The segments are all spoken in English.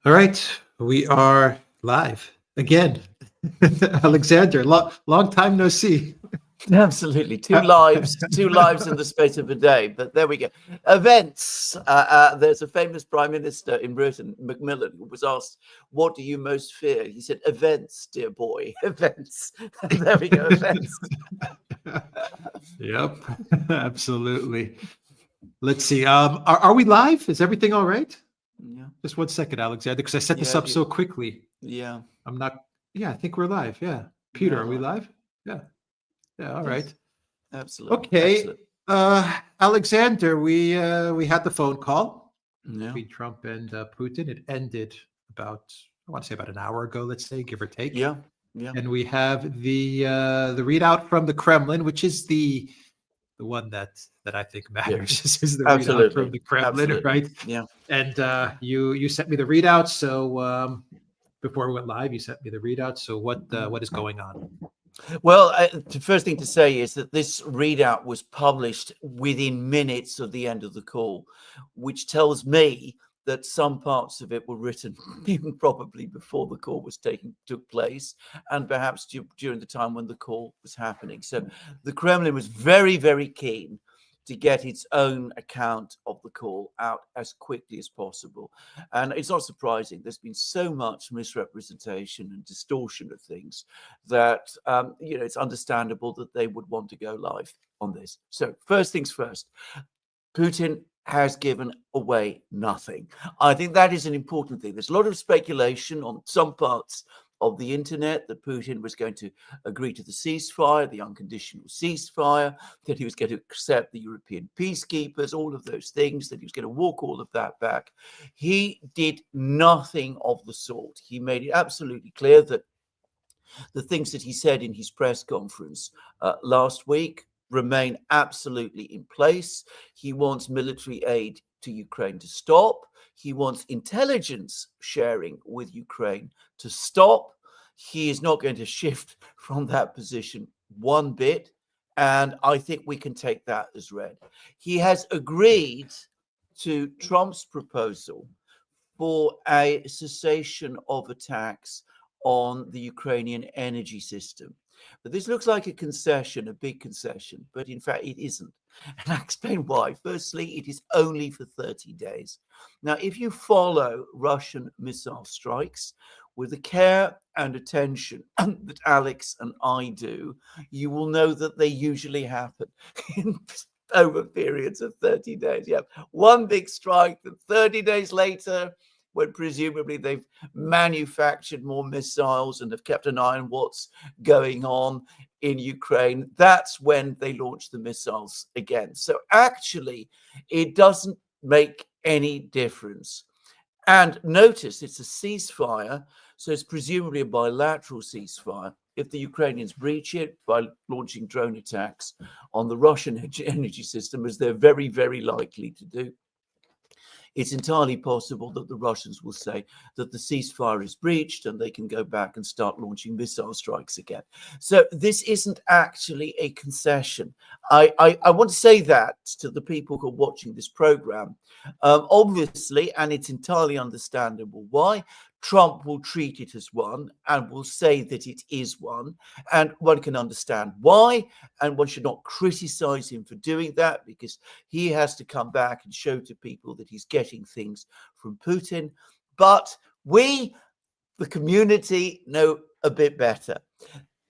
All right, we are live again. Alexander, long time no see. Absolutely. Two Ha- lives in the space of a day. But there we go. Events. There's a famous prime minister in Britain, Macmillan, who was asked, "What do you most fear?" He said, "Events, dear boy, events." There we go. Events. Yep, absolutely. Let's see. Are we live? Is everything all right? Yeah. Just 1 second, Alexander, because I set this Yeah. up so quickly. Yeah. I'm not. Yeah, I think we're live. Yeah, Peter, Yeah. are we live? Yeah. Yeah. All right. Yes. Absolutely. Okay. Excellent. Alexander, we had the phone call Yeah. between Trump and Putin. It ended about, I want to say, about an hour ago, let's say, give or take. Yeah. Yeah. And we have the readout from the Kremlin, which is the one that I think Yeah. matters. This is the readout from Absolutely. the Kremlin, Absolutely. right? Yeah. And you sent me the readout. So before we went live, you sent me the readout. So what is going on? Well, the first thing to say is that this readout was published within minutes of the end of the call, which tells me that some parts of it were written even probably before the call took place, and perhaps during the time when the call was happening. So the Kremlin was very, very keen to get its own account of the call out as quickly as possible. And it's not surprising. There's been so much misrepresentation and distortion of things that, it's understandable that they would want to go live on this. So first things first, Putin has given away nothing. I think that is an important thing. There's a lot of speculation on some parts of the internet that Putin was going to agree to the ceasefire, the unconditional ceasefire, that he was going to accept the European peacekeepers, all of those things, that he was going to walk all of that back. He did nothing of the sort. He made it absolutely clear that the things that he said in his press conference last week remain absolutely in place. He wants military aid to Ukraine to stop. He wants intelligence sharing with Ukraine to stop. He is not going to shift from that position one bit. And I think we can take that as read. He has agreed to Trump's proposal for a cessation of attacks on the Ukrainian energy system. But this looks like a concession, a big concession, but in fact it isn't. And I explain why. Firstly, it is only for 30 days. Now, if you follow Russian missile strikes with the care and attention that Alex and I do, you will know that they usually happen in over periods of 30 days. You have one big strike, and 30 days later, when presumably they've manufactured more missiles and have kept an eye on what's going on in Ukraine, that's when they launch the missiles again. So actually, it doesn't make any difference. And notice it's a ceasefire, so it's presumably a bilateral ceasefire. If the Ukrainians breach it by launching drone attacks on the Russian energy system, as they're very, very likely to do, it's entirely possible that the Russians will say that the ceasefire is breached and they can go back and start launching missile strikes again. So this isn't actually a concession. I want to say that to the people who are watching this program. Obviously, and it's entirely understandable why, Trump will treat it as one and will say that it is one. And one can understand why. And one should not criticize him for doing that, because he has to come back and show to people that he's getting things from Putin. But we, the community, know a bit better.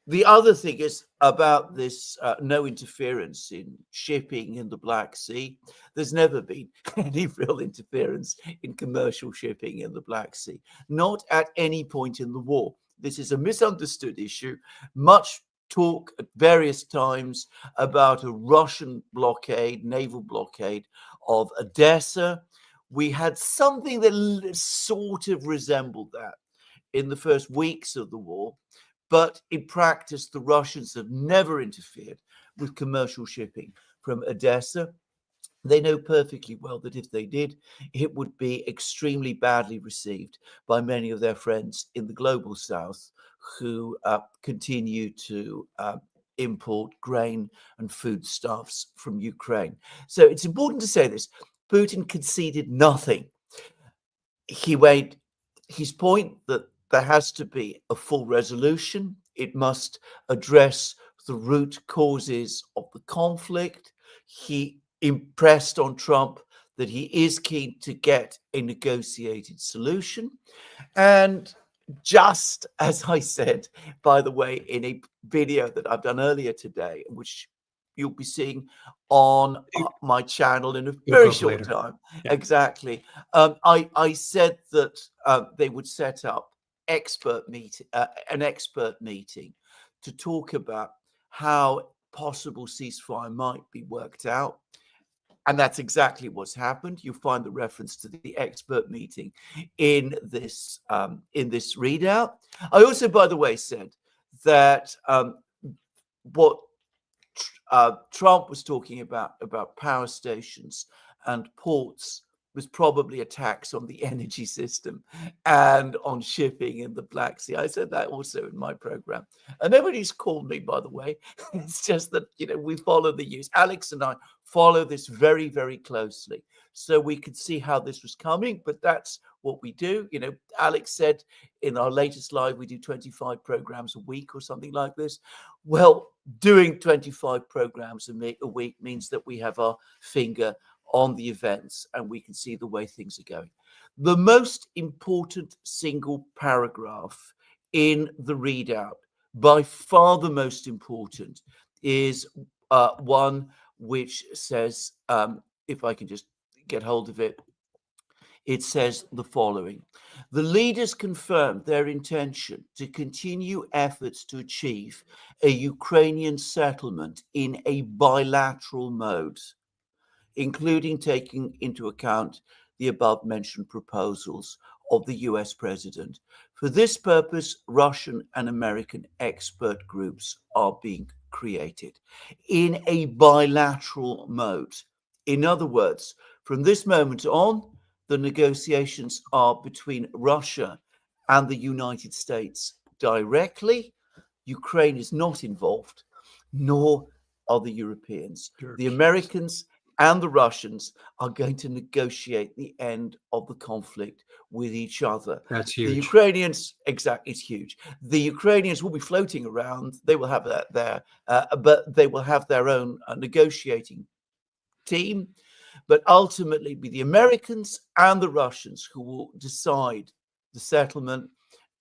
The other thing is about this no interference in shipping in the Black Sea. There's never been any real interference in commercial shipping in the Black Sea, not at any point in the war. This is a misunderstood issue. Much talk at various times about a Russian blockade, naval blockade of Odessa. We had something that sort of resembled that in the first weeks of the war. But in practice, the Russians have never interfered with commercial shipping from Odessa. They know perfectly well that if they did, it would be extremely badly received by many of their friends in the global south who continue to import grain and foodstuffs from Ukraine. So it's important to say this. Putin conceded nothing. He made his point that there has to be a full resolution. It must address the root causes of the conflict. He impressed on Trump that he is keen to get a negotiated solution. And just as I said, by the way, in a video that I've done earlier today, which you'll be seeing on my channel in a very short time. Yeah. Exactly. I said that they would set up an expert meeting to talk about how possible ceasefire might be worked out. And that's exactly what's happened. You find the reference to the expert meeting in this readout. I also, by the way, said that what Trump was talking about power stations and ports was probably a tax on the energy system and on shipping in the Black Sea. I said that also in my program. And nobody's called me, by the way. It's just that, we follow the news. Alex and I follow this very, very closely. So we could see how this was coming, but that's what we do. Alex said in our latest live, we do 25 programs a week or something like this. Well, doing 25 programs a week means that we have our finger on the events and we can see the way things are going. The most important single paragraph in the readout, by far the most important, is one which says, if I can just get hold of it, it says the following. The leaders confirmed their intention to continue efforts to achieve a Ukrainian settlement in a bilateral mode, including taking into account the above-mentioned proposals of the US president. For this purpose, Russian and American expert groups are being created in a bilateral mode. In other words, from this moment on, the negotiations are between Russia and the United States directly. Ukraine is not involved, nor are the Europeans. The Americans and the Russians are going to negotiate the end of the conflict with each other. That's huge. The Ukrainians, exactly, it's huge. The Ukrainians will be floating around. They will have that there, but they will have their own negotiating team. But ultimately, be the Americans and the Russians who will decide the settlement,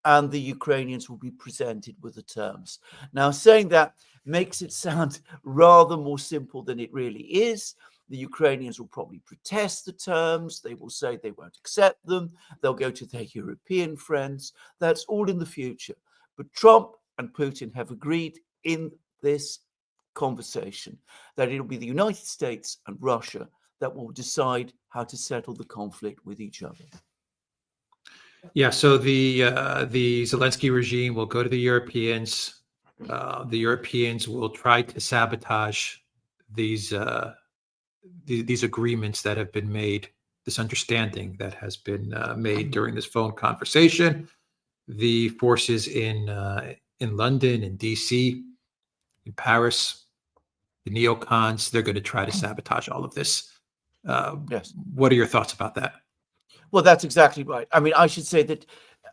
and the Ukrainians will be presented with the terms. Now, saying that makes it sound rather more simple than it really is. The Ukrainians will probably protest the terms. They will say they won't accept them. They'll go to their European friends. That's all in the future. But Trump and Putin have agreed in this conversation that it'll be the United States and Russia that will decide how to settle the conflict with each other. Yeah, so the Zelensky regime will go to the Europeans. The Europeans will try to sabotage these agreements that have been made, this understanding that has been made during this phone conversation. The forces in London, in DC, in Paris, the neocons, they're going to try to sabotage all of this. Yes. What are your thoughts about that? Well, that's exactly right. I mean, I should say that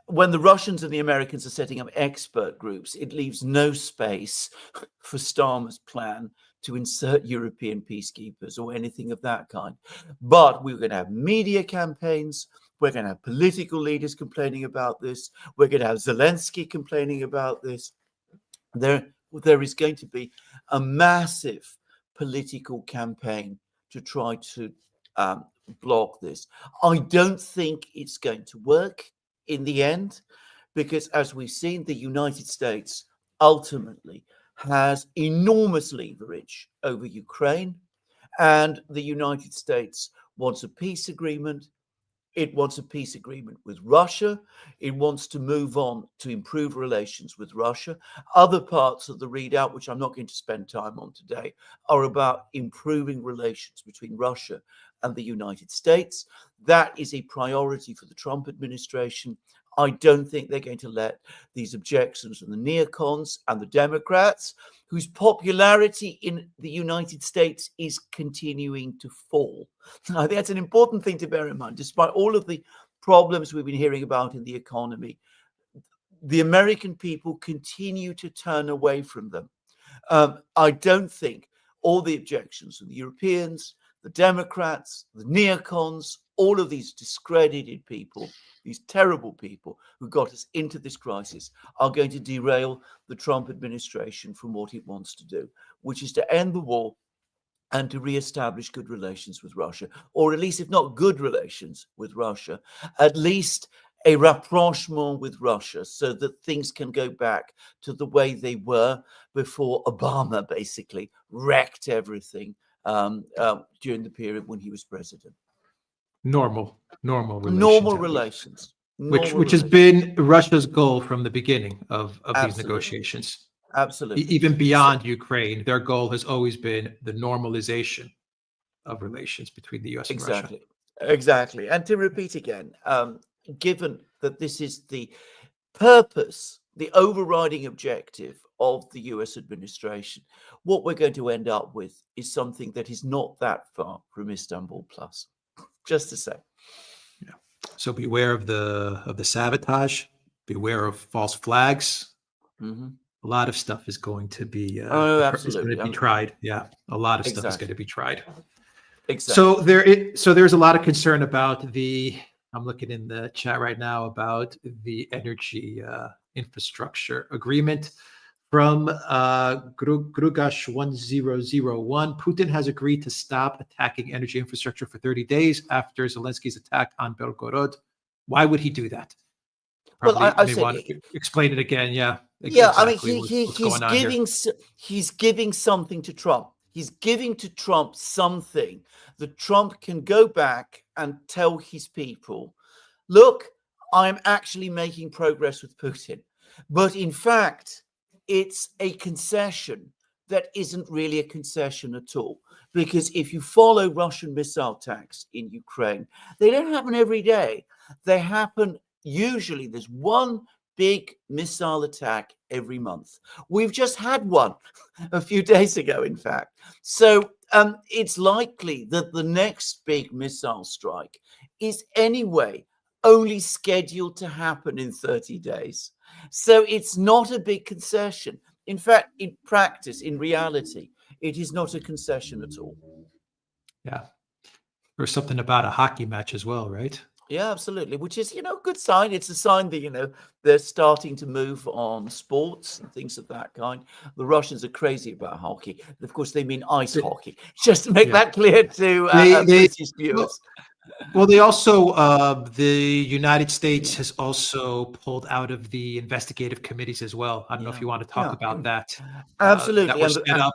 when the Russians and the Americans are setting up expert groups, it leaves no space for Starmer's plan to insert European peacekeepers or anything of that kind. But we're going to have media campaigns. We're going to have political leaders complaining about this. We're going to have Zelensky complaining about this. There is going to be a massive political campaign to try to block this. I don't think it's going to work in the end, because as we've seen, the United States ultimately has enormous leverage over Ukraine, and the United States wants a peace agreement. It wants a peace agreement with Russia. It wants to move on to improve relations with Russia. Other parts of the readout, which I'm not going to spend time on today, are about improving relations between Russia and the United States. That is a priority for the Trump administration. I don't think they're going to let these objections from the neocons and the Democrats, whose popularity in the United States is continuing to fall. I think that's an important thing to bear in mind. Despite all of the problems we've been hearing about in the economy, the American people continue to turn away from them. I don't think all the objections from the Europeans, the Democrats, the neocons, all of these discredited people, these terrible people who got us into this crisis, are going to derail the Trump administration from what it wants to do, which is to end the war and to reestablish good relations with Russia, or at least, if not good relations with Russia, at least a rapprochement with Russia, so that things can go back to the way they were before Obama basically wrecked everything during the period when he was president. Normal relations. Normal relations. Which has been Russia's goal from the beginning of these negotiations. Absolutely. Even beyond Ukraine, their goal has always been the normalization of relations between the US and Russia. Exactly. And to repeat again, given that this is the purpose, the overriding objective of the US administration, what we're going to end up with is something that is not that far from Istanbul Plus, just to say. Yeah. So beware of the sabotage, beware of false flags. Mm-hmm. A lot of stuff is going to be absolutely. Is going to be tried. Yeah, a lot of stuff is going to be tried. Exactly. So there's a lot of concern about I'm looking in the chat right now about the energy infrastructure agreement from Grugash 1001. Putin has agreed to stop attacking energy infrastructure for 30 days after Zelensky's attack on Belgorod. Why would he do that? Probably, well, I may want to explain it again. Yeah. Yeah, Exactly. I mean, he's giving something to Trump. He's giving to Trump something that Trump can go back and tell his people, look, I'm actually making progress with Putin. But in fact, it's a concession that isn't really a concession at all. Because if you follow Russian missile attacks in Ukraine, they don't happen every day. They happen usually, there's one big missile attack every month. We've just had one a few days ago, in fact. So it's likely that the next big missile strike is anyway only scheduled to happen in 30 days. So it's not a big concession. In fact, in practice, in reality, it is not a concession at all. Yeah. There's something about a hockey match as well, right? Yeah, absolutely. Which is, a good sign. It's a sign that, they're starting to move on sports and things of that kind. The Russians are crazy about hockey. Of course, they mean ice hockey, just to make that clear to British viewers. Well, they also, the United States has also pulled out of the investigative committees as well. I don't know if you want to talk about that. Absolutely. That was set up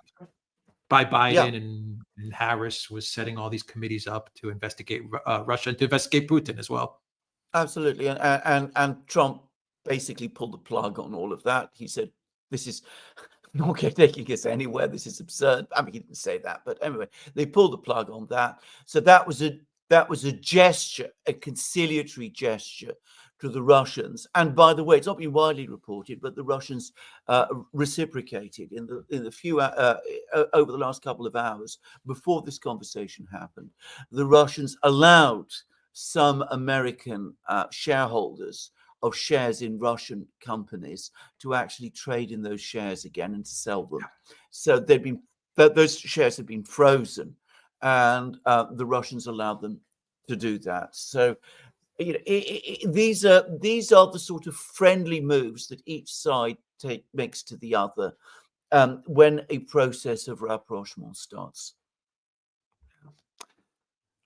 by Biden, and Harris was setting all these committees up to investigate Russia and to investigate Putin as well. Absolutely. And Trump basically pulled the plug on all of that. He said, this is not taking us anywhere. This is absurd. I mean, he didn't say that, but anyway, they pulled the plug on that. So that was a gesture, a conciliatory gesture to the Russians. And by the way, it's not been widely reported, but the Russians reciprocated in the few over the last couple of hours before this conversation happened. The Russians allowed some American shareholders of shares in Russian companies to actually trade in those shares again and to sell them. So those shares had been frozen, and the Russians allowed them to do that. So these are the sort of friendly moves that each side makes to the other when a process of rapprochement starts.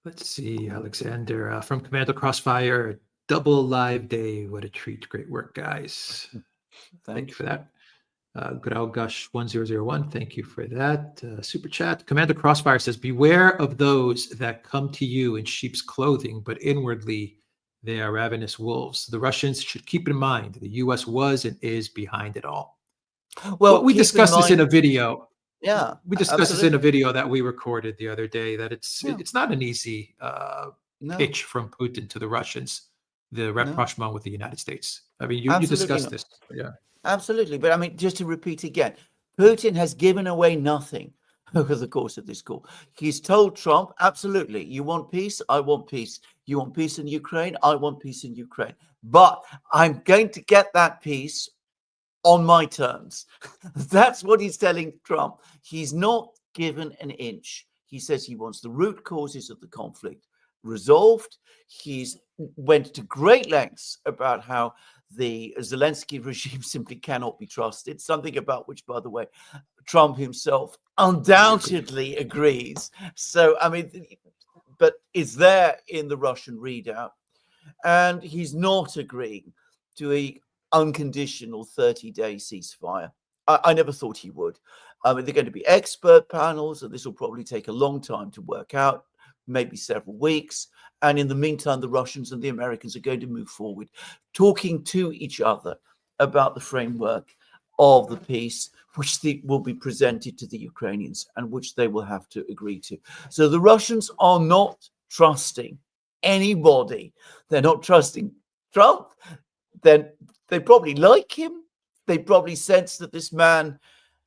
Let's see, Alexander from Commando Crossfire, double live day. What a treat! Great work, guys. Thank you for that. Graugush 1001, thank you for that. Super chat. Commander Crossfire says, beware of those that come to you in sheep's clothing, but inwardly they are ravenous wolves. The Russians should keep in mind the U.S. was and is behind it all. Well, we discussed this in a video. Yeah, we discussed this in a video that we recorded the other day, that it's not an easy pitch from Putin to the Russians, the rapprochement with the United States. I mean, you discussed this. Yeah. Absolutely. But I mean, just to repeat again, Putin has given away nothing over the course of this call. He's told Trump, absolutely, you want peace? I want peace. You want peace in Ukraine? I want peace in Ukraine. But I'm going to get that peace on my terms. That's what he's telling Trump. He's not given an inch. He says he wants the root causes of the conflict resolved. He's went to great lengths about how the Zelensky regime simply cannot be trusted, something about which, by the way, Trump himself undoubtedly agrees. So, I mean, but is there in the Russian readout. And he's not agreeing to a unconditional 30-day ceasefire. I never thought he would. I mean, they're going to be expert panels, and this will probably take a long time to work out, maybe several weeks. And in the meantime, the Russians and the Americans are going to move forward, talking to each other about the framework of the peace, which will be presented to the Ukrainians and which they will have to agree to. So the Russians are not trusting anybody. They're not trusting Trump. Then they probably like him. They probably sense that this man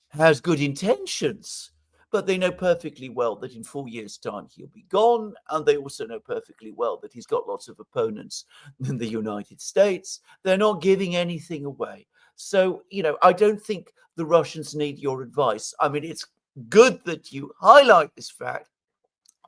has good intentions, but they know perfectly well that in 4 years' time he'll be gone. And they also know perfectly well that he's got lots of opponents in the United States. They're not giving anything away. So, I don't think the Russians need your advice. I mean, it's good that you highlight this fact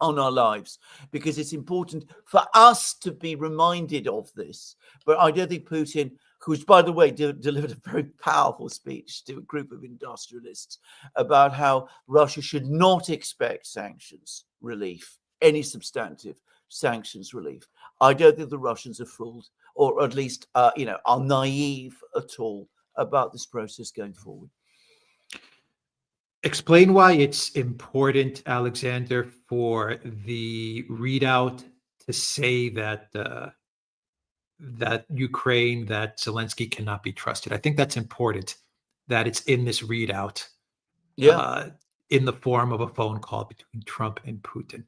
on our lives, because it's important for us to be reminded of this. But I don't think Putin, who's, by the way, delivered a very powerful speech to a group of industrialists about how Russia should not expect sanctions relief, any substantive sanctions relief. I don't think the Russians are fooled, or at least, are naive at all about this process going forward. Explain why it's important, Alexander, for the readout to say that Ukraine, that Zelensky cannot be trusted. I think that's important that it's in this readout, in the form of a phone call between Trump and Putin.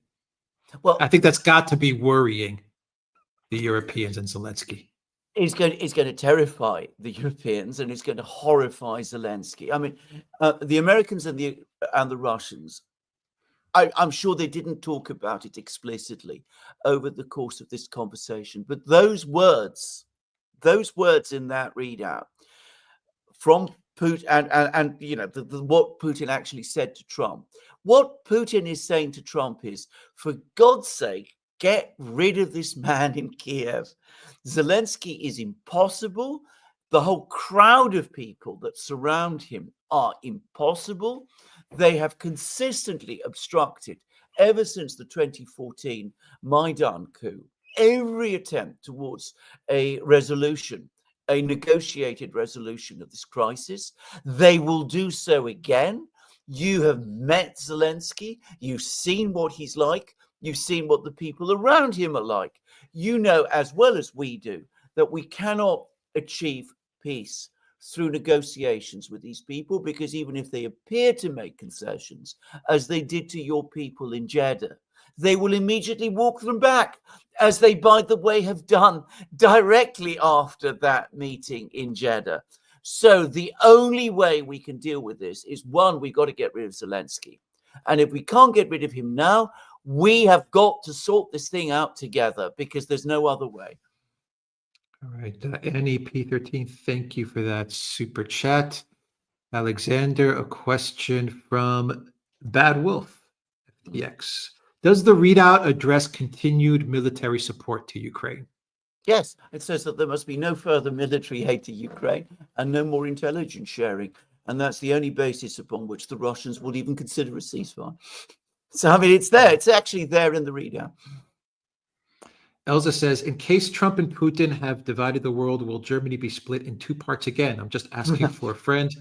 Well, I think that's got to be worrying the Europeans and Zelensky. It's going to terrify the Europeans, and it's going to horrify Zelensky. I mean, the Americans and the Russians, I'm sure they didn't talk about it explicitly over the course of this conversation, but those words in that readout from Putin and what Putin actually said to Trump, what Putin is saying to Trump is, for God's sake, get rid of this man in Kiev. Zelensky is impossible. The whole crowd of people that surround him are impossible. They have consistently obstructed, ever since the 2014 Maidan coup, every attempt towards a resolution, a negotiated resolution of this crisis. They will do so again. You have met Zelensky. You've seen what he's like. You've seen what the people around him are like. You know as well as we do that we cannot achieve peace through negotiations with these people, because even if they appear to make concessions, as they did to your people in Jeddah, they will immediately walk them back, as they, by the way, have done directly after that meeting in Jeddah. So the only way we can deal with this is, one, we've got to get rid of Zelensky. And if we can't get rid of him now, we have got to sort this thing out together, because there's no other way. All right. Annie P13, thank you for that super chat. Alexander, a question from Bad Wolf FTX. Does the readout address continued military support to Ukraine? Yes, it says that there must be no further military aid to Ukraine and no more intelligence sharing. And that's the only basis upon which the Russians would even consider a ceasefire. So, I mean, it's there. It's actually there in the readout. Elza says, in case Trump and Putin have divided the world, will Germany be split in two parts again? I'm just asking for a friend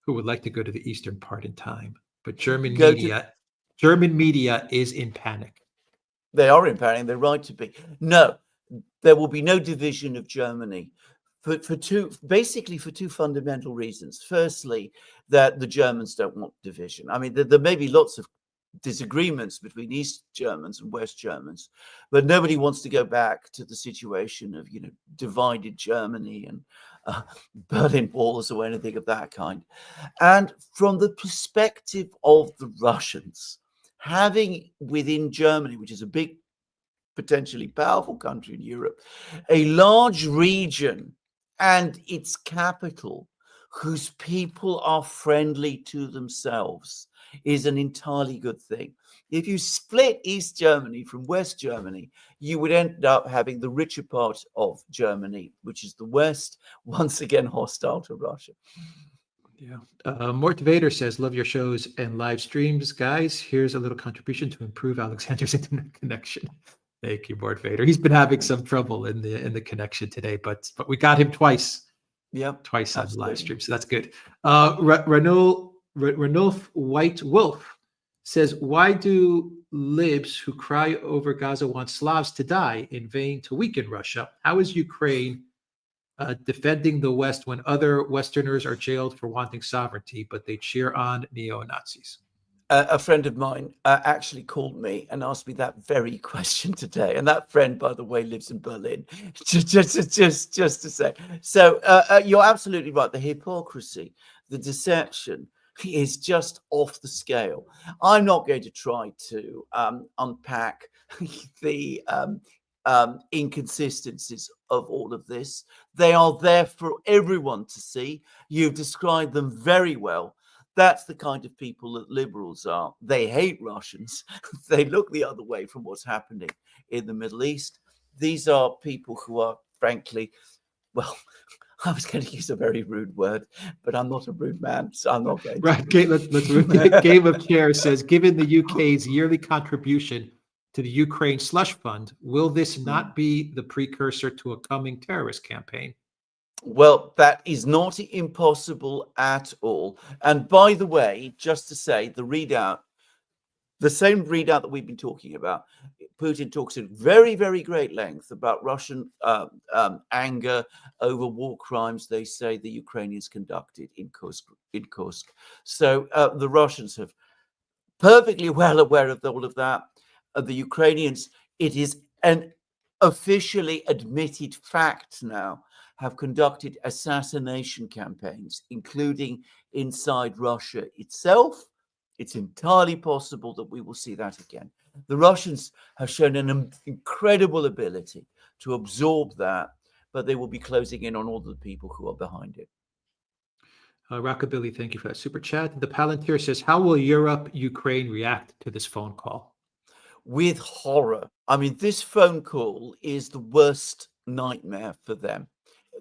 who would like to go to the eastern part in time. But German media is in panic. They are in panic. They're right to be. No, there will be no division of Germany for two fundamental reasons. Firstly, that the Germans don't want division. I mean, there may be lots of disagreements between East Germans and West Germans, but nobody wants to go back to the situation of, divided Germany and Berlin walls or anything of that kind. And from the perspective of the Russians, having within Germany, which is a big, potentially powerful country in Europe, a large region and its capital whose people are friendly to themselves is an entirely good thing. If you split East Germany from West Germany, you would end up having the richer part of Germany, which is the West, once again hostile to Russia. Yeah. Mort Vader says, love your shows and live streams, guys. Here's a little contribution to improve Alexander's internet connection. Thank you, Mort Vader. He's been having some trouble in the connection today, but we got him twice. Yep, twice absolutely. on live stream, so that's good. Ranulf White Wolf says, why do libs who cry over Gaza want Slavs to die in vain to weaken Russia? How is Ukraine defending the West when other Westerners are jailed for wanting sovereignty, but they cheer on neo-Nazis? A friend of mine actually called me and asked me that very question today, and that friend, by the way, lives in Berlin. just to say, so you're absolutely right. The hypocrisy, the deception is just off the scale. I'm not going to try to unpack the inconsistencies of all of this. They are there for everyone to see. You've described them very well. That's the kind of people that liberals are. They hate Russians. They look the other way from what's happening in the Middle East. These are people who are, frankly, well, I was going to use a very rude word, but I'm not a rude man, so I'm not going to. Right. Let's move. Game of Chairs says, given the UK's yearly contribution to the Ukraine slush fund, will this not be the precursor to a coming terrorist campaign? Well, that is not impossible at all. And by the way, just to say, the same readout that we've been talking about, Putin talks at very, very great length about Russian anger over war crimes they say the Ukrainians conducted in Kursk. So the Russians have perfectly well aware of all of that. The Ukrainians, it is an officially admitted fact now, have conducted assassination campaigns, including inside Russia itself. It's entirely possible that we will see that again. The Russians have shown an incredible ability to absorb that, but they will be closing in on all the people who are behind it. Rockabilly, thank you for that super chat. The Palantir says, how will Europe, Ukraine react to this phone call? With horror. I mean, this phone call is the worst nightmare for them.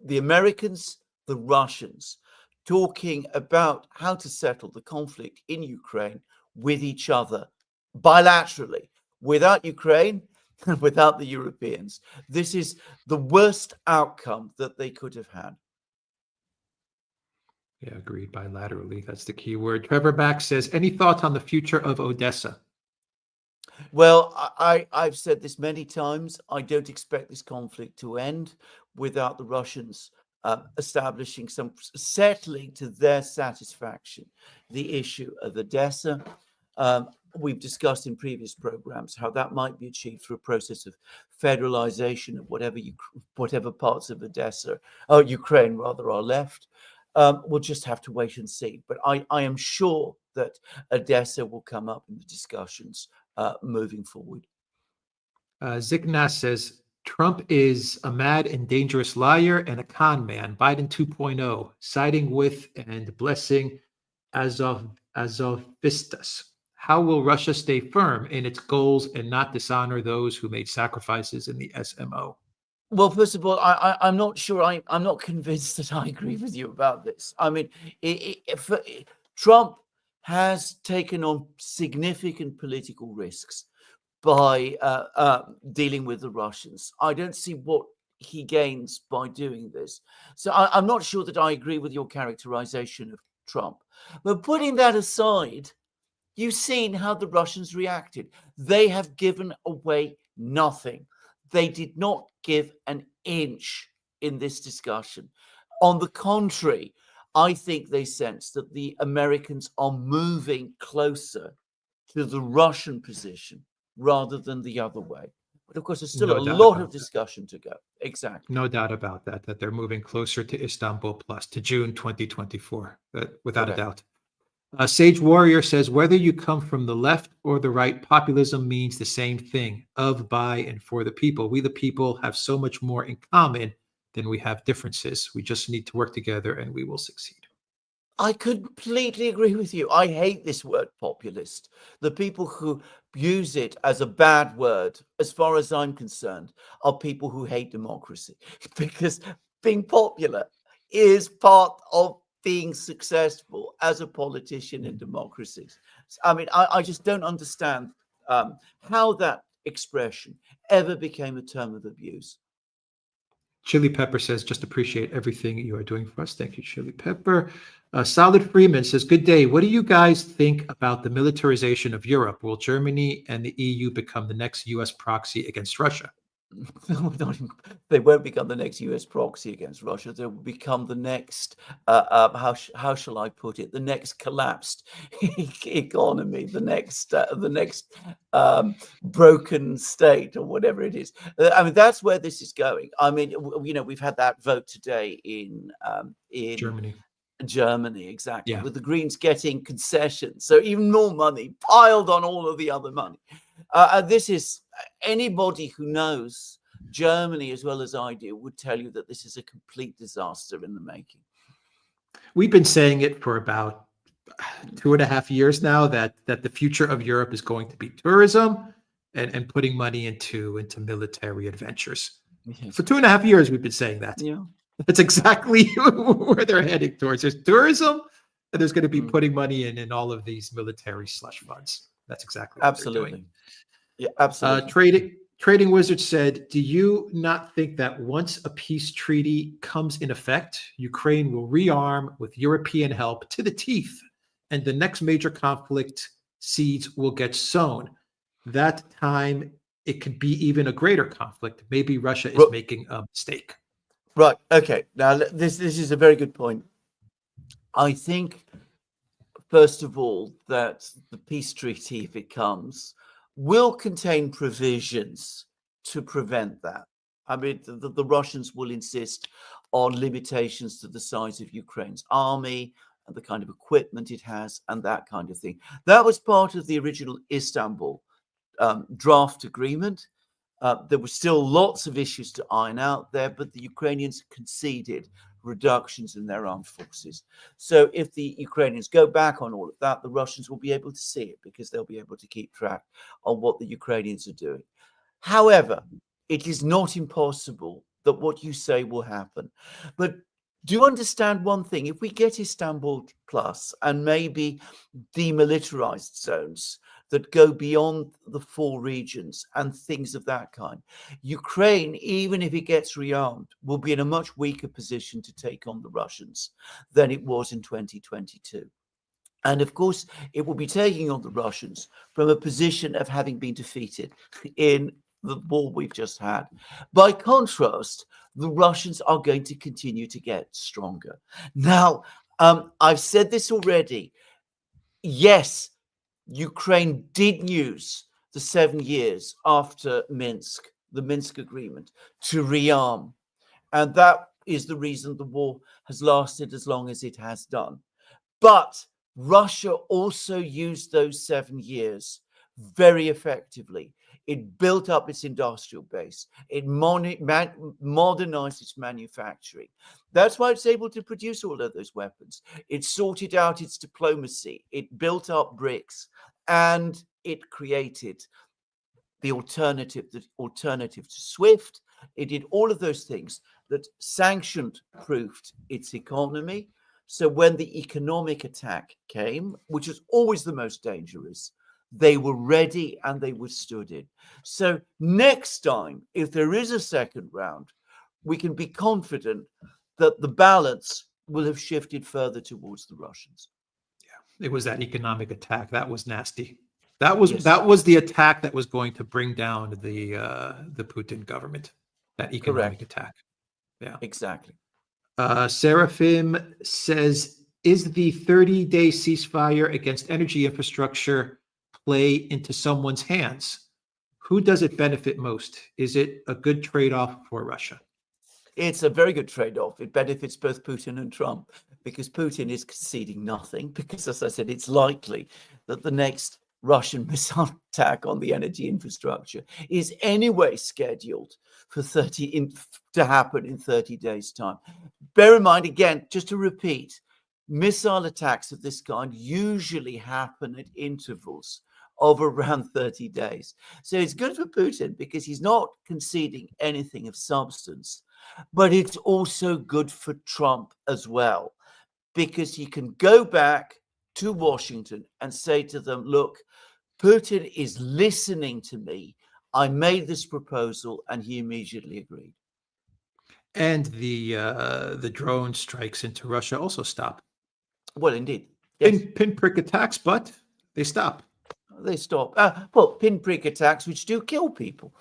The Americans, the Russians, talking about how to settle the conflict in Ukraine with each other bilaterally, without Ukraine and without the Europeans. This is the worst outcome that they could have had. Yeah, agreed. Bilaterally. That's the key word. Trevor Back says, any thoughts on the future of Odessa? Well, I've said this many times. I don't expect this conflict to end without the Russians establishing settling to their satisfaction the issue of Odessa. We've discussed in previous programs how that might be achieved through a process of federalization of whatever parts of Odessa, Ukraine rather, are left. We'll just have to wait and see. But I am sure that Odessa will come up in the discussions moving forward. Zignas says, Trump is a mad and dangerous liar and a con man. Biden 2.0, siding with and blessing Azovistas. How will Russia stay firm in its goals and not dishonor those who made sacrifices in the SMO? Well, first of all, I'm not sure. I'm not convinced that I agree with you about this. I mean, Trump has taken on significant political risks by dealing with the Russians. I don't see what he gains by doing this. So I'm not sure that I agree with your characterization of Trump. But putting that aside, you've seen how the Russians reacted. They have given away nothing. They did not give an inch in this discussion. On the contrary, I think they sense that the Americans are moving closer to the Russian position rather than the other way. But of course, there's still No a doubt lot about of that. discussion to go. Exactly. No doubt about that, that they're moving closer to Istanbul Plus, to June 2024, without a Correct. doubt. Sage Warrior says, whether you come from the left or the right, populism means the same thing, of, by, and for the people. We, the people, have so much more in common than we have differences. We just need to work together and we will succeed. I completely agree with you. I hate this word populist. The people who use it as a bad word, as far as I'm concerned, are people who hate democracy because being popular is part of being successful as a politician in democracies. I mean, I just don't understand how that expression ever became a term of abuse. Chili Pepper says, just appreciate everything you are doing for us. Thank you, Chili Pepper. Solid Freeman says, good day. What do you guys think about the militarization of Europe? Will Germany and the EU become the next US proxy against Russia? They won't become the next US proxy against Russia. They will become the next, how shall I put it, the next collapsed economy, the next broken state, or whatever it is. I mean, that's where this is going. I mean, we've had that vote today in Germany. Germany, exactly, Yeah. with the Greens getting concessions, so even more money piled on all of the other money. This is, anybody who knows Germany as well as I do would tell you that this is a complete disaster in the making. We've been saying it for about 2.5 years now, that the future of Europe is going to be tourism and putting money into military adventures. Yes. For 2.5 years, we've been saying that. Yeah. That's exactly where they're heading towards. There's tourism, and there's going to be Mm. putting money in all of these military slush funds. That's exactly what they're doing. Absolutely. Yeah, absolutely. Trading Wizard said, do you not think that once a peace treaty comes in effect, Ukraine will rearm with European help to the teeth, and the next major conflict seeds will get sown? That time, it could be even a greater conflict. Maybe Russia is making a mistake. Right. Okay. Now, this is a very good point. I think, first of all, that the peace treaty, if it comes, will contain provisions to prevent that. I mean, the Russians will insist on limitations to the size of Ukraine's army and the kind of equipment it has and that kind of thing. That was part of the original Istanbul draft agreement. There were still lots of issues to iron out there, but the Ukrainians conceded reductions in their armed forces. So if the Ukrainians go back on all of that, the Russians will be able to see it because they'll be able to keep track on what the Ukrainians are doing. However, it is not impossible that what you say will happen. But do understand one thing: if we get Istanbul Plus and maybe demilitarized zones that go beyond the 4 regions and things of that kind, Ukraine, even if it gets rearmed, will be in a much weaker position to take on the Russians than it was in 2022. And of course, it will be taking on the Russians from a position of having been defeated in the war we've just had. By contrast, the Russians are going to continue to get stronger. Now, I've said this already. Yes, Ukraine did use the 7 years after Minsk, the Minsk agreement, to rearm. And that is the reason the war has lasted as long as it has done. But Russia also used those 7 years very effectively. It built up its industrial base. It modernized its manufacturing. That's why it's able to produce all of those weapons. It sorted out its diplomacy. It built up BRICS, and it created the alternative to SWIFT. It did all of those things that sanctioned-proofed its economy. So when the economic attack came, which is always the most dangerous, they were ready and they withstood it. So next time, if there is a second round, we can be confident that the balance will have shifted further towards the Russians. Yeah, it was that economic attack that was nasty. That was Yes. that was the attack that was going to bring down the Putin government. That economic attack. Yeah, Exactly. Seraphim says, is the 30-day ceasefire against energy infrastructure play into someone's hands, who does it benefit most? Is it a good trade-off for Russia? It's a very good trade-off. It benefits both Putin and Trump because Putin is conceding nothing. Because, as I said, it's likely that the next Russian missile attack on the energy infrastructure is anyway scheduled for to happen in 30 days' time. Bear in mind, again, just to repeat, missile attacks of this kind usually happen at intervals of around 30 days. So it's good for Putin because he's not conceding anything of substance, but it's also good for Trump as well, because he can go back to Washington and say to them, look, Putin is listening to me. I made this proposal, and he immediately agreed. And the drone strikes into Russia also stop. Well, indeed. Yes. Pinprick attacks, but they stop. They stop. Well, pinprick attacks, which do kill people.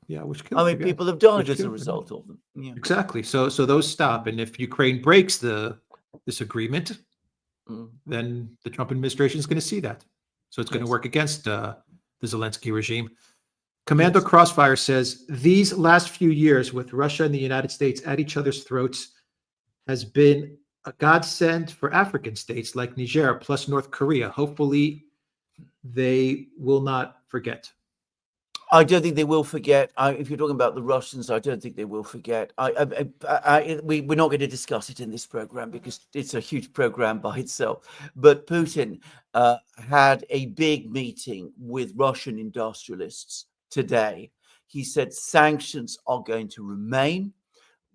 Yeah, which kills. I mean, people have died as a result of them. Yeah. Exactly. So those stop, and if Ukraine breaks this agreement, then the Trump administration is going to see that. So it's going to work against the Zelensky regime. Commando Crossfire says these last few years with Russia and the United States at each other's throats has been a godsend for African states like Niger plus North Korea. Hopefully, they will not forget. I don't think they will forget. If you're talking about the Russians, I don't think they will forget. We're not going to discuss it in this program because it's a huge program by itself. But Putin had a big meeting with Russian industrialists today. He said sanctions are going to remain.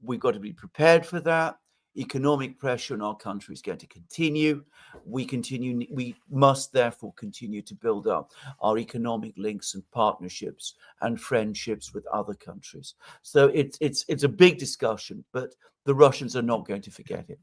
We've got to be prepared for that. Economic pressure in our country is going to continue. We must therefore continue to build up our economic links and partnerships and friendships with other countries. So it's a big discussion, but the Russians are not going to forget it.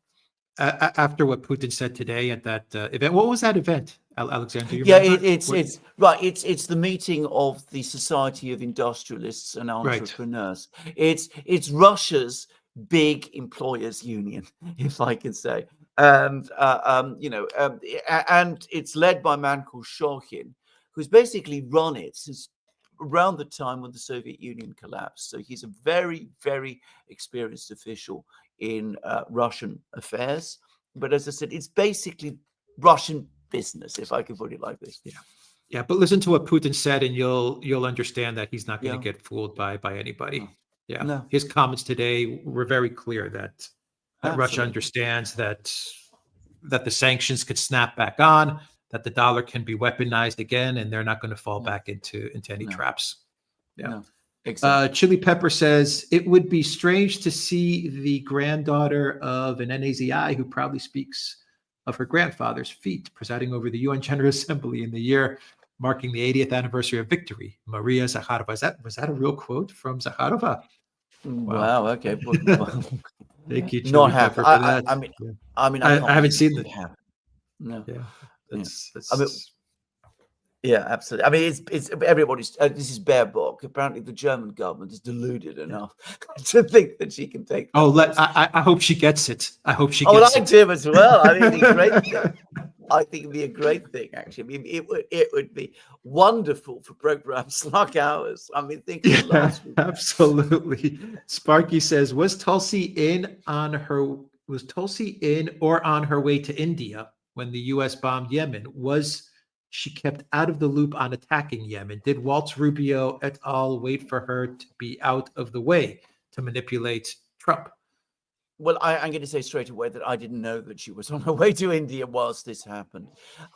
After what Putin said today at that event, what was that event, Alexander? It's right. It's the meeting of the Society of Industrialists and Entrepreneurs. Right. It's Russia's big employers union, if I can say, and and it's led by a man called Shokhin, who's basically run it since around the time when the Soviet Union collapsed. So he's a very, very experienced official in Russian affairs. But as I said, it's basically Russian business, if I can put it like this. Yeah. But listen to what Putin said, and you'll understand that he's not going to get fooled by anybody. Yeah. No. His comments today were very clear that Russia understands that the sanctions could snap back on, that the dollar can be weaponized again, and they're not going to fall back into any traps. Yeah. No. Exactly. Chili Pepper says it would be strange to see the granddaughter of an NAZI who proudly speaks of her grandfather's feat presiding over the UN General Assembly in the year marking the 80th anniversary of victory, Maria Zakharova. Was that a real quote from Zakharova? Wow. Okay. Thank you, Chili Pepper, for that. I haven't seen that. No. Yeah. That's yeah, absolutely. I mean, it's everybody's. This is bare book. Apparently, the German government is deluded enough to think that she can take. I hope she gets it. I hope she gets it. I do as well. I mean, it'd be great. I think it'd be a great thing, actually. I mean, it would be wonderful for programs like ours. I mean, think of last week. Absolutely. Sparky says, was Tulsi in or on her way to India when the U.S. bombed Yemen? Was she kept out of the loop on attacking Yemen? Did Waltz Rubio et al. Wait for her to be out of the way to manipulate Trump? Well, I'm going to say straight away that I didn't know that she was on her way to India whilst this happened.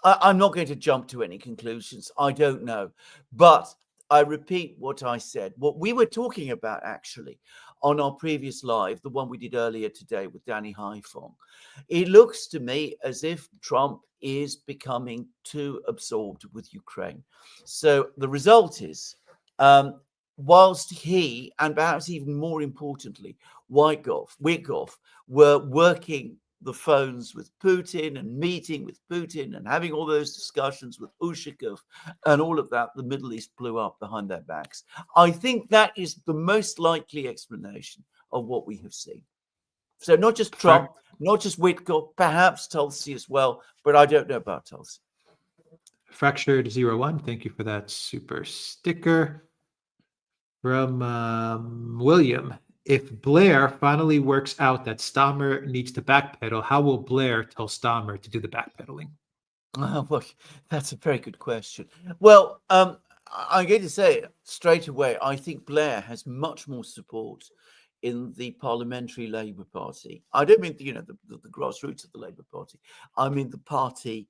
I'm not going to jump to any conclusions. I don't know. But I repeat what I said. What we were talking about, actually, on our previous live, the one we did earlier today with Danny Haifong, it looks to me as if Trump is becoming too absorbed with Ukraine. So the result is, whilst he, and perhaps even more importantly, Witkoff were working the phones with Putin and meeting with Putin and having all those discussions with Ushakov and all of that, the Middle East blew up behind their backs. I think that is the most likely explanation of what we have seen. So not just Trump, not just Witkoff, perhaps Tulsi as well, but I don't know about Tulsi. Fractured01, thank you for that super sticker. From William, if Blair finally works out that Stammer needs to backpedal, how will Blair tell Stammer to do the backpedaling? Well, that's a very good question. Well, I'm going to say straight away, I think Blair has much more support in the parliamentary Labour Party. I don't mean the grassroots of the Labour Party. I mean the party,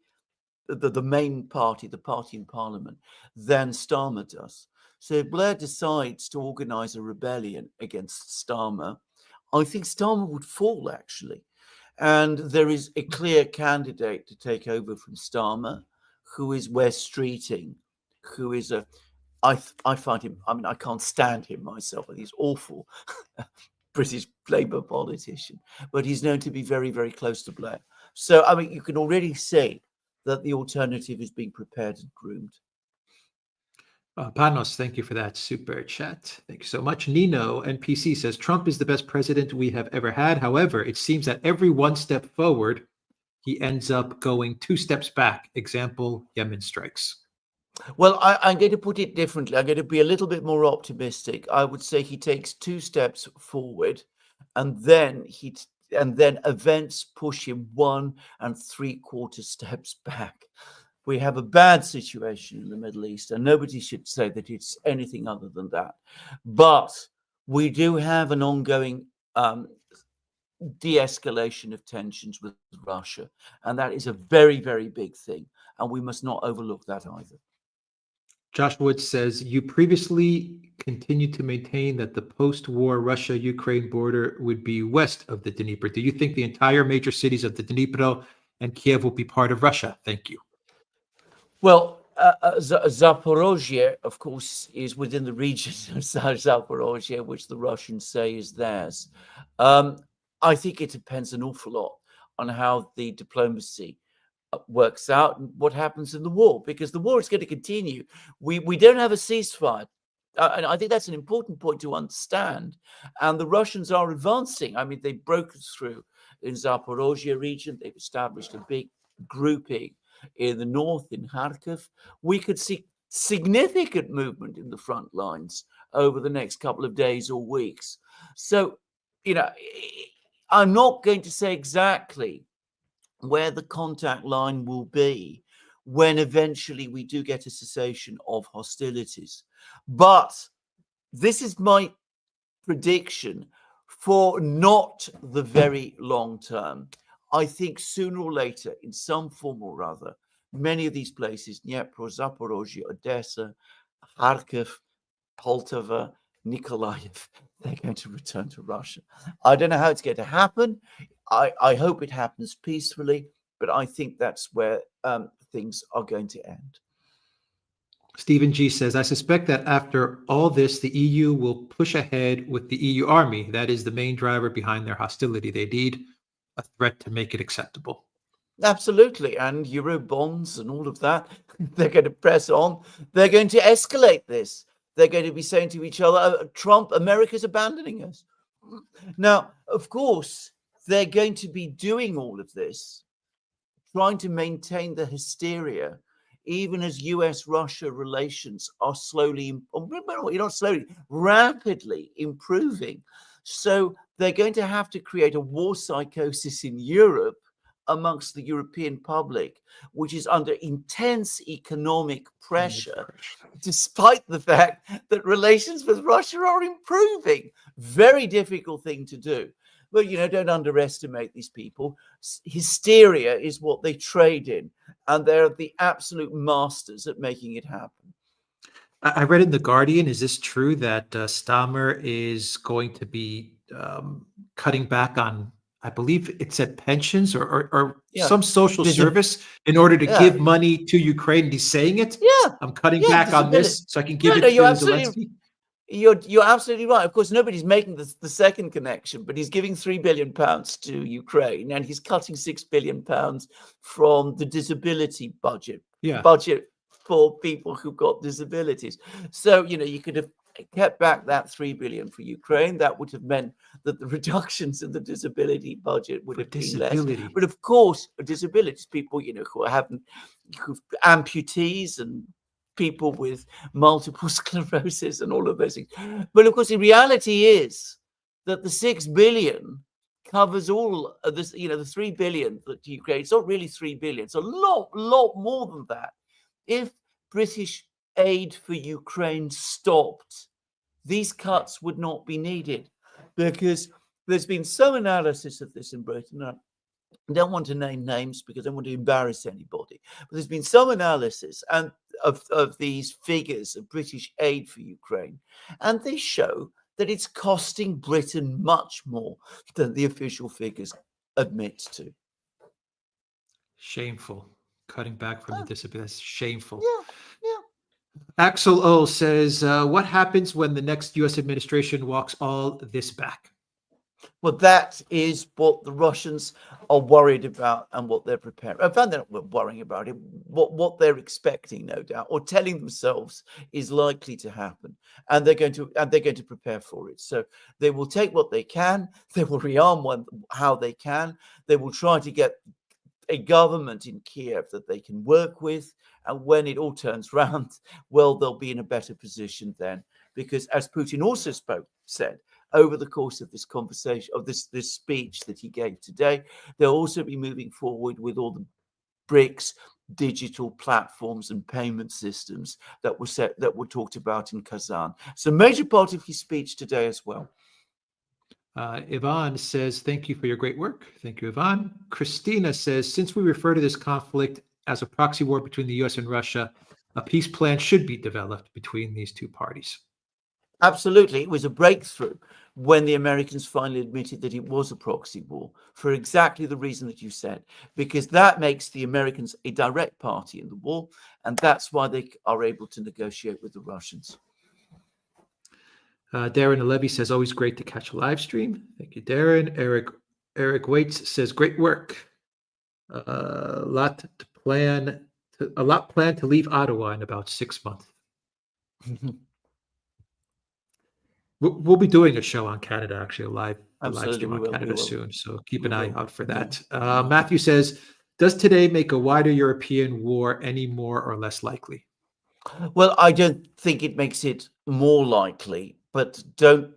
the main party, the party in Parliament, than Starmer does. So if Blair decides to organise a rebellion against Starmer, I think Starmer would fall, actually. And there is a clear candidate to take over from Starmer, who is Wes Streeting, who is I find him, I mean, I can't stand him myself. He's awful British Labour politician, but he's known to be very, very close to Blair. So, I mean, you can already see that the alternative is being prepared and groomed. Panos, thank you for that super chat. Thank you so much. Nino NPC says Trump is the best president we have ever had. However, it seems that every one step forward, he ends up going 2 steps back. Example, Yemen strikes. Well, I'm going to put it differently. I'm going to be a little bit more optimistic. I would say he takes 2 steps forward, and then events push him 1 3/4 steps back. We have a bad situation in the Middle East, and nobody should say that it's anything other than that. But we do have an ongoing de-escalation of tensions with Russia, and that is a very, very big thing, and we must not overlook that either. Josh Wood says, you previously continued to maintain that the post-war Russia-Ukraine border would be west of the Dnieper. Do you think the entire major cities of the Dnieper and Kiev will be part of Russia? Thank you. Well, Zaporozhye, of course, is within the region of Zaporozhye, which the Russians say is theirs. I think it depends an awful lot on how the diplomacy works out and what happens in the war, because the war is going to continue. We don't have a ceasefire. And I think that's an important point to understand. And the Russians are advancing. I mean, they broke through in Zaporozhye region. They've established a big grouping in the north, in Kharkiv. We could see significant movement in the front lines over the next couple of days or weeks. So, I'm not going to say exactly where the contact line will be when eventually we do get a cessation of hostilities. But this is my prediction for not the very long term. I think sooner or later, in some form or other, many of these places, Dnipro, Zaporozhye, Odessa, Kharkiv, Poltava, Nikolaev, they're going to return to Russia. I don't know how it's going to happen. I hope it happens peacefully, but I think that's where things are going to end. Stephen G says, I suspect that after all this, the EU will push ahead with the EU army. That is the main driver behind their hostility. They need a threat to make it acceptable. Absolutely. And Euro bonds and all of that, they're going to press on. They're going to escalate this. They're going to be saying to each other, Trump, America's abandoning us. Now, of course, they're going to be doing all of this, trying to maintain the hysteria, even as US-Russia relations are rapidly improving. So they're going to have to create a war psychosis in Europe amongst the European public, which is under intense economic pressure, despite the fact that relations with Russia are improving. Very difficult thing to do. But, don't underestimate these people. Hysteria is what they trade in, and they're the absolute masters at making it happen. I read in The Guardian, is this true that Stammer is going to be cutting back on, I believe it said pensions or some social service in order to give money to Ukraine? And he's saying it. Yeah, I'm cutting back on this so I can give it to Zelensky. You're absolutely right. Of course, nobody's making the second connection, but he's giving £3 billion to Ukraine, and he's cutting £6 billion from the disability budget for people who've got disabilities. So, you could have kept back that 3 billion for Ukraine, that would have meant that the reductions in the disability budget would have been less. But of course, disabilities, people, who have amputees and people with multiple sclerosis and all of those things. But of course, the reality is that the 6 billion covers all of this, the 3 billion that Ukraine, it's not really 3 billion. It's a lot more than that. If British aid for Ukraine stopped, these cuts would not be needed, because there's been some analysis of this in Britain. I don't want to name names because I don't want to embarrass anybody, but there's been some analysis and of these figures of British aid for Ukraine, and they show that it's costing Britain much more than the official figures admit to. Shameful. Cutting back from the disability. That's shameful. Yeah. Axel O says, what happens when the next U.S. administration walks all this back? Well, that is what the Russians are worried about and what they're preparing. I found they're not worrying about it. What they're expecting, no doubt, or telling themselves is likely to happen, and they're going to prepare for it. So they will take what they can. They will rearm how they can. They will try to get a government in Kiev that they can work with, and when it all turns round, well, they'll be in a better position then, because as Putin also said over the course of this conversation, of this speech that he gave today, they'll also be moving forward with all the BRICS digital platforms and payment systems that were talked about in Kazan. So a major part of his speech today as well. Yvonne says, thank you for your great work. Thank you, Yvonne. Christina says, since we refer to this conflict as a proxy war between the U.S. and Russia, a peace plan should be developed between these two parties. Absolutely. It was a breakthrough when the Americans finally admitted that it was a proxy war, for exactly the reason that you said, because that makes the Americans a direct party in the war, and that's why they are able to negotiate with the Russians. Darren Levy says, always great to catch a live stream. Thank you, Darren. Eric Waits says, great work. A lot planned to leave Ottawa in about 6 months. We'll be doing a show on Canada, actually, a live stream on Canada soon. So keep an eye out for that. Matthew says, does today make a wider European war any more or less likely? Well, I don't think it makes it more likely, but don't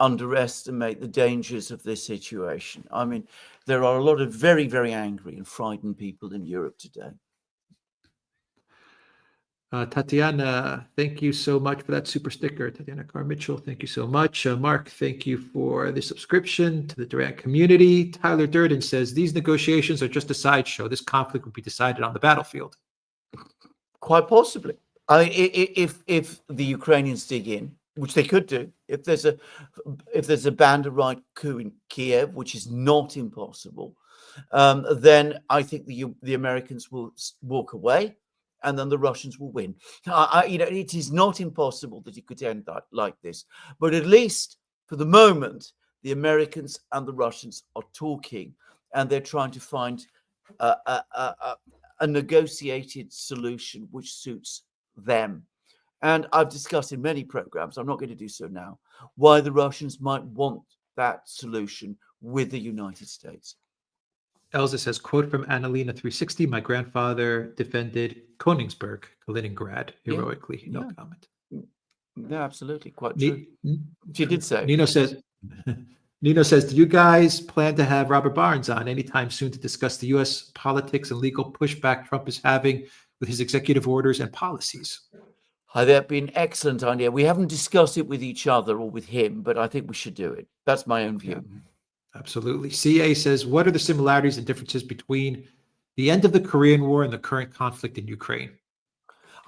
underestimate the dangers of this situation. I mean, there are a lot of very, very angry and frightened people in Europe today. Tatiana, thank you so much for that super sticker. Tatiana Carr-Mitchell, thank you so much. Mark, thank you for the subscription to the Durant community. Tyler Durden says, these negotiations are just a sideshow. This conflict will be decided on the battlefield. Quite possibly. I mean, if the Ukrainians dig in, which they could do, if there's a band-right coup in Kiev, which is not impossible, then I think the Americans will walk away, and then the Russians will win. It is not impossible that it could end like this, but at least for the moment, the Americans and the Russians are talking, and they're trying to find a negotiated solution which suits them. And I've discussed in many programs, I'm not going to do so now, why the Russians might want that solution with the United States. Elza says, quote from Annalena 360, my grandfather defended Königsberg, Kaliningrad, heroically. No comment. Yeah, absolutely. Quite true. She did say. Nino says, do you guys plan to have Robert Barnes on anytime soon to discuss the U.S. politics and legal pushback Trump is having with his executive orders and policies? That'd be an excellent idea. We haven't discussed it with each other or with him, but I think we should do it. That's my own view. Yeah, absolutely. CA says, what are the similarities and differences between the end of the Korean War and the current conflict in Ukraine?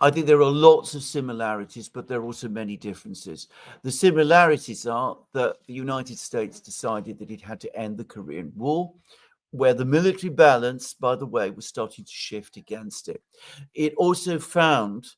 I think there are lots of similarities, but there are also many differences. The similarities are that the United States decided that it had to end the Korean War, where the military balance, by the way, was starting to shift against it. It also found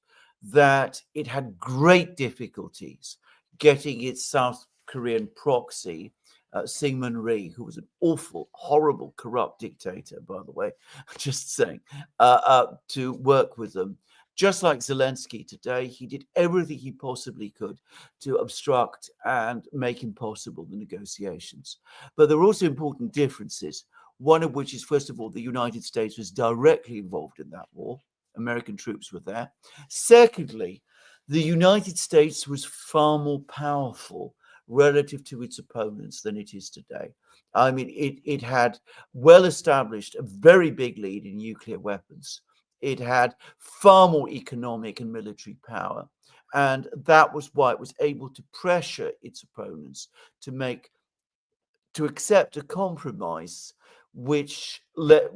that it had great difficulties getting its South Korean proxy, Syngman Rhee, who was an awful, horrible, corrupt dictator, by the way, just saying, to work with them. just like Zelensky today, he did everything he possibly could to obstruct and make impossible the negotiations. But there are also important differences, one of which is, first of all, the United States was directly involved in that war. American troops were there. Secondly, the United States was far more powerful relative to its opponents than it is today. I mean, it had well established a very big lead in nuclear weapons. It had far more economic and military power. And that was why it was able to pressure its opponents to accept a compromise which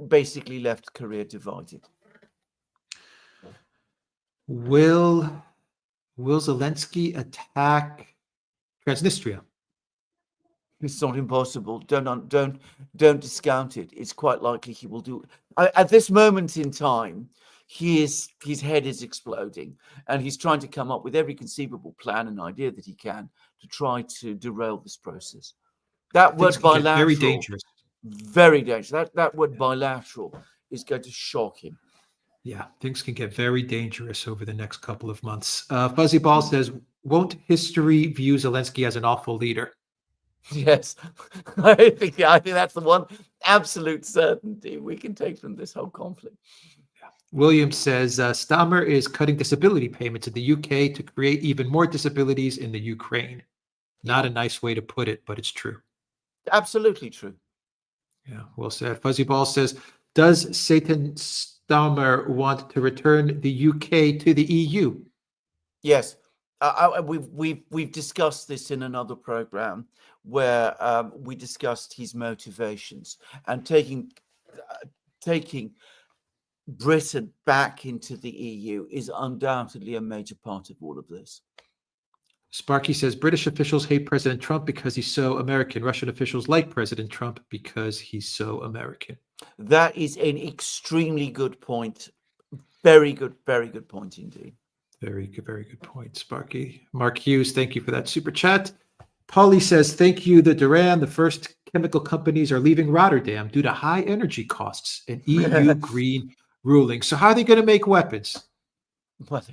basically left Korea divided. Will Zelensky attack Transnistria? It's not impossible. Don't discount it. It's quite likely he will do. At this moment in time, his head is exploding, and he's trying to come up with every conceivable plan and idea that he can to try to derail this process. That word bilateral, very dangerous. Very dangerous. That word bilateral is going to shock him. Yeah, things can get very dangerous over the next couple of months. Fuzzy Ball says, won't history view Zelensky as an awful leader? Yes, I think that's the one absolute certainty we can take from this whole conflict. Yeah. William says, Stammer is cutting disability payments in the UK to create even more disabilities in the Ukraine. Not a nice way to put it, but it's true. Absolutely true. Yeah, well said. Fuzzy Ball says, does Satan Stammer want to return the UK to the EU? Yes. We've discussed this in another program where we discussed his motivations, and taking Britain back into the EU is undoubtedly a major part of all of this. Sparky says British officials hate President Trump because he's so American. Russian officials like President Trump because he's so American. That is an extremely good point. Very good point indeed. Very good point, Sparky. Mark Hughes, thank you for that super chat. Polly says, thank you, the Duran. The first chemical companies are leaving Rotterdam due to high energy costs and EU green ruling. So how are they going to make weapons? Well,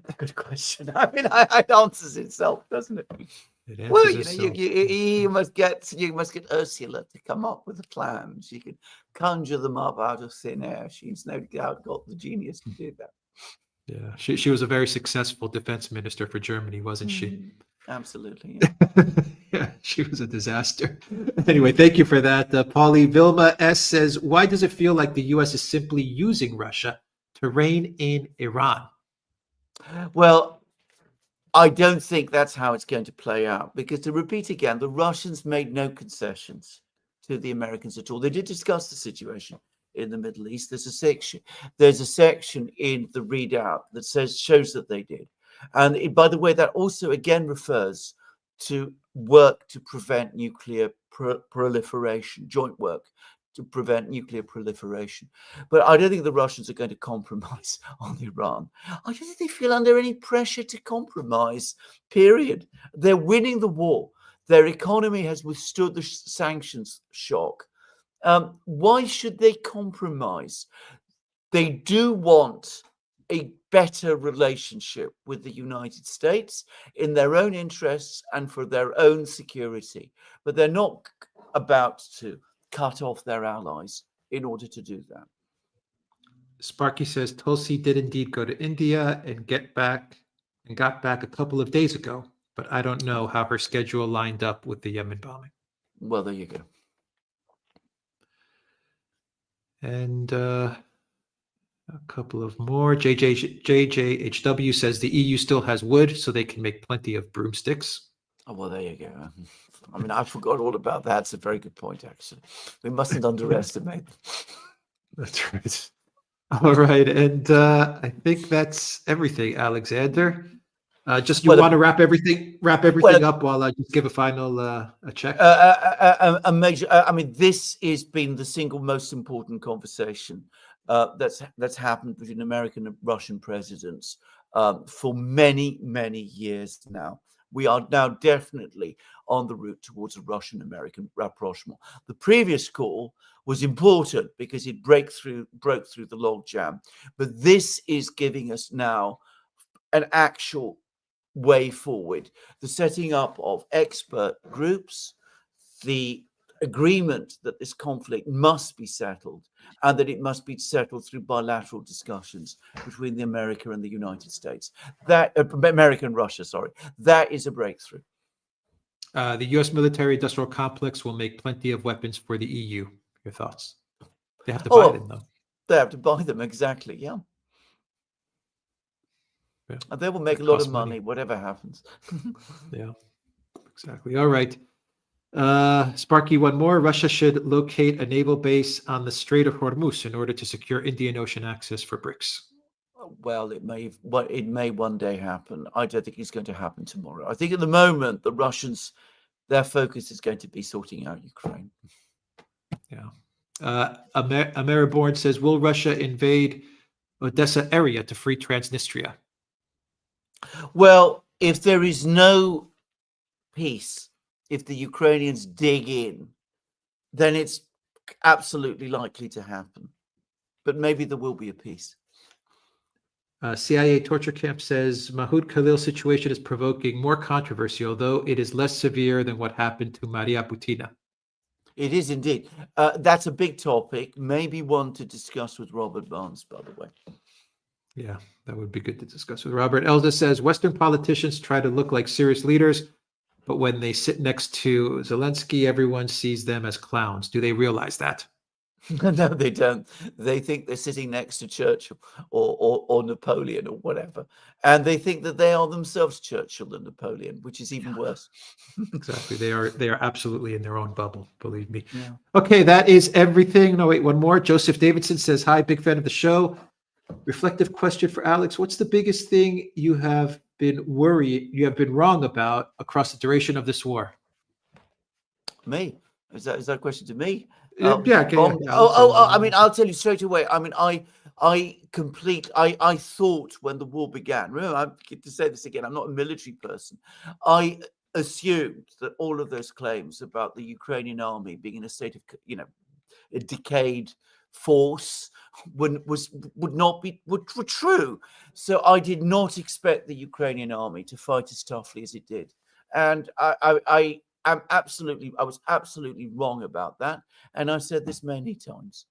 a good question. I mean, it answers itself, doesn't it? Well, you must get Ursula to come up with a plan. She can conjure them up out of thin air. She's no doubt got the genius to do that. Yeah, she was a very successful defense minister for Germany, wasn't she? Absolutely. Yeah. Yeah, she was a disaster. Anyway, thank you for that. Paulie Vilma S says, why does it feel like the U.S. is simply using Russia to rein in Iran? Well, I don't think that's how it's going to play out, because, to repeat again, the Russians made no concessions to the Americans at all. They did discuss the situation in the Middle East. There's a section in the readout that shows that they did. And by the way, that also again refers to work to prevent nuclear proliferation, joint work to prevent nuclear proliferation. But I don't think the Russians are going to compromise on Iran. I don't think they feel under any pressure to compromise, period. They're winning the war. Their economy has withstood the sanctions shock. Why should they compromise? They do want a better relationship with the United States in their own interests and for their own security, but they're not about to cut off their allies in order to do that. Sparky says Tulsi did indeed go to India and got back a couple of days ago, but I don't know how her schedule lined up with the Yemen bombing. Well, there you go. And a couple of more. JJHW says the EU still has wood, so they can make plenty of broomsticks. Oh, well, there you go. I mean, I forgot all about that. It's a very good point, actually. We mustn't underestimate. That's right. All right. And I think that's everything, Alexander. Want to wrap everything up while I just give a final a check? A major. I mean, this has been the single most important conversation that's happened between American and Russian presidents for many years now. We are now definitely on the route towards a Russian-American rapprochement. The previous call was important because it broke through the logjam, but this is giving us now an actual way forward. The setting up of expert groups, the agreement that this conflict must be settled and that it must be settled through bilateral discussions between the America and the United States. That America and Russia, sorry, that is a breakthrough. The U.S. military-industrial complex will make plenty of weapons for the EU. Your thoughts? They have to buy them, though. They have to buy them, exactly, yeah. And they will make a lot of money, whatever happens. Yeah, exactly. All right. Sparky, one more. Russia should locate a naval base on the Strait of Hormuz in order to secure Indian Ocean access for BRICS. Well, it may one day happen. I don't think it's going to happen tomorrow. I think at the moment, the Russians, their focus is going to be sorting out Ukraine. Yeah. Ameriborn says, will Russia invade Odessa area to free Transnistria? Well, if there is no peace, if the Ukrainians dig in, then it's absolutely likely to happen. But maybe there will be a peace. CIA torture camp says Mahmoud Khalil's situation is provoking more controversy, although it is less severe than what happened to Maria Butina. It is indeed. That's a big topic, maybe one to discuss with Robert Barnes, by the way. Yeah, that would be good to discuss with Robert. Elza says Western politicians try to look like serious leaders, but when they sit next to Zelensky, everyone sees them as clowns. Do they realize that? No, they don't. They think they're sitting next to Churchill or Napoleon or whatever. And they think that they are themselves Churchill and Napoleon, which is even worse. Exactly. They are absolutely in their own bubble, believe me. Yeah. Okay, that is everything. No, wait, one more. Joseph Davidson says, hi, big fan of the show. Reflective question for Alex. What's the biggest thing you have been wrong about across the duration of this war? Me? Is that a question to me? Yeah. I mean, I'll tell you straight away. I mean, I thought when the war began, remember, I get to say this again, I'm not a military person. I assumed that all of those claims about the Ukrainian army being in a state of, a decayed force were true. So I did not expect the Ukrainian army to fight as toughly as it did. And I was absolutely wrong about that, and I've said this many times.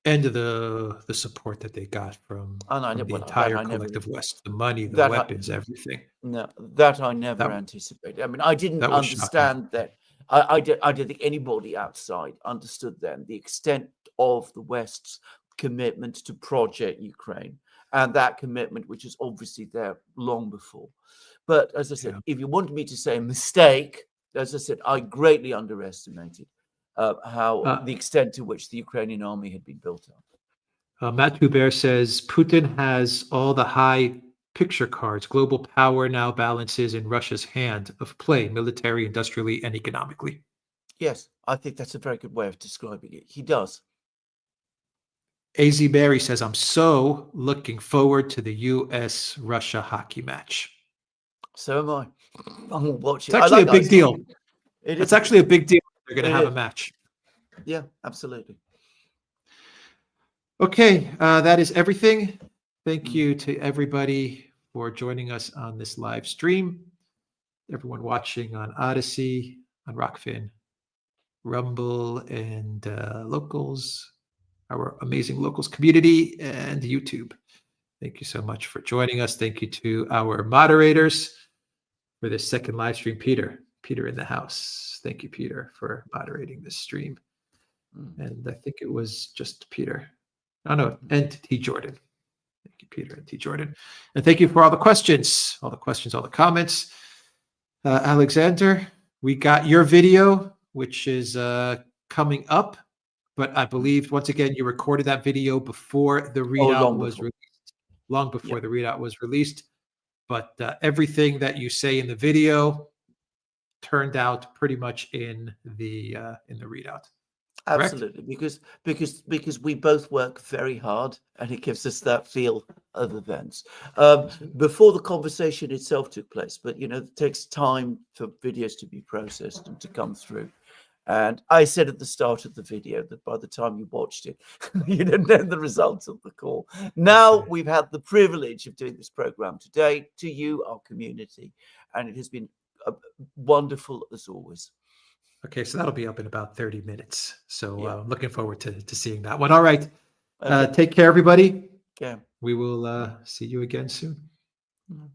And the support that they got from the entire collective West, the money, the weapons, everything. No, that I never anticipated. I mean, I didn't understand that. I don't think anybody outside understood then the extent of the West's commitment to Project Ukraine, and that commitment, which is obviously there long before. But as I said, if you want me to say a mistake, as I said, I greatly underestimated how the extent to which the Ukrainian army had been built up. Matt Hubert says Putin has all the high picture cards. Global power now balances in Russia's hand of play, military, industrially, and economically. Yes, I think that's a very good way of describing it. He does. AZ Mary says, I'm so looking forward to the U.S.-Russia hockey match. So am I. I'm going to watch it. It's actually a big deal. It's actually a big deal. They're going to have a match. Yeah, absolutely. Okay, that is everything. Thank you to everybody for joining us on this live stream. Everyone watching on Odyssey, on Rockfin, Rumble, and Locals, our amazing Locals community, and YouTube. Thank you so much for joining us. Thank you to our moderators for this second live stream. Peter in the house. Thank you, Peter, for moderating this stream. And I think it was just Peter. Oh, no, and T. Jordan. Thank you, Peter and T. Jordan. And thank you for all the questions, all the comments. Alexander, we got your video, which is coming up. But I believe, once again, you recorded that video before the readout was released. Long before the readout was released. But everything that you say in the video turned out pretty much in the readout. Absolutely, because we both work very hard, and it gives us that feel of events. Before the conversation itself took place, but it takes time for videos to be processed and to come through. And I said at the start of the video that by the time you watched it, you didn't know the results of the call. Now Okay. we've had the privilege of doing this program today to you, our community, and it has been wonderful as always. Okay, so that'll be up in about 30 minutes. So Yeah. looking forward to seeing that one. All right. Okay. Take care, everybody. Yeah. We will see you again soon. Mm.